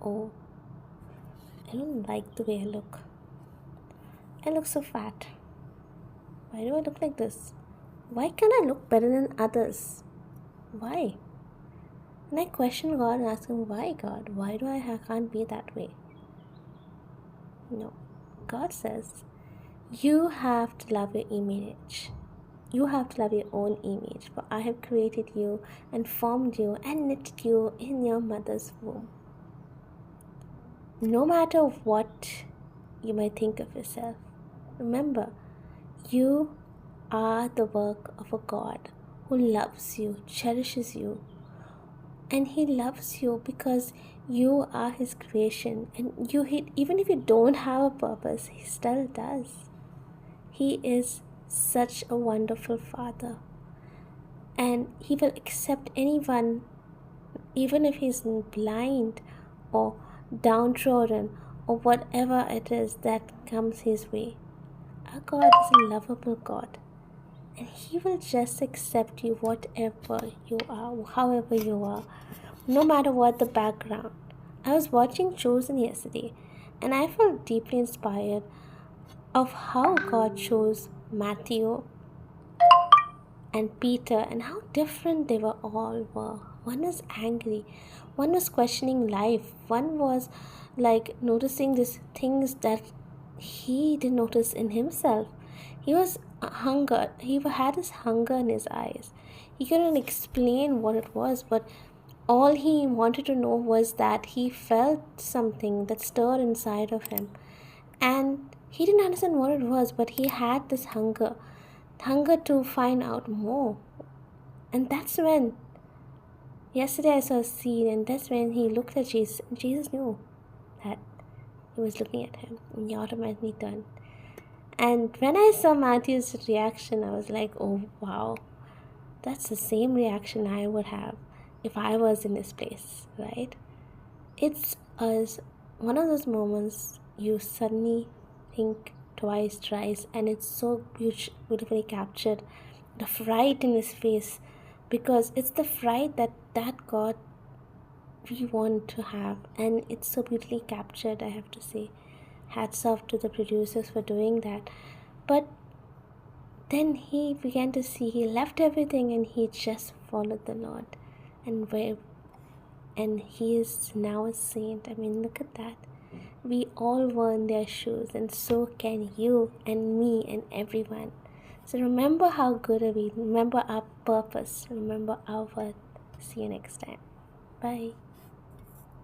Oh, I don't like the way I look. I look so fat. Why do I look like this? Why can't I look better than others? Why? And I question God and ask Him, why, God? Why do I can't be that way? No. God says, you have to love your image. You have to love your own image. For I have created you and formed you and knitted you in your mother's womb. No matter what you might think of yourself, remember, you are the work of a God who loves you, cherishes you, and He loves you because you are His creation. And even if you don't have a purpose, He still does. He is such a wonderful Father, and He will accept anyone, even if he's blind or downtrodden or whatever it is that comes his way. Our God is a lovable God, and He will just accept you whatever you are, however you are, no matter what the background. I was watching Chosen yesterday, and I felt deeply inspired of how God chose Matthew and Peter and how different they all were. One was angry, one was questioning life, one was like noticing these things that he didn't notice in himself. He was hunger. He had this hunger in his eyes. He couldn't explain what it was, but all he wanted to know was that he felt something that stirred inside of him. And he didn't understand what it was, but he had this hunger to find out more. And that's when, yesterday I saw a scene, and that's when he looked at Jesus, and Jesus knew that he was looking at him, and he automatically turned. And when I saw Matthew's reaction, I was like, oh wow, that's the same reaction I would have if I was in this place, right? It's one of those moments you suddenly think twice, thrice, and it's so beautifully captured. The fright in his face, because it's the fright that God we want to have, and it's so beautifully captured, I have to say. Hats off to the producers for doing that. But then he began to see, he left everything and he just followed the Lord, and he is now a saint. I mean, look at that. We all were in their shoes, and so can you and me and everyone. So remember how good are we. Remember our purpose. Remember our worth. See you next time. Bye.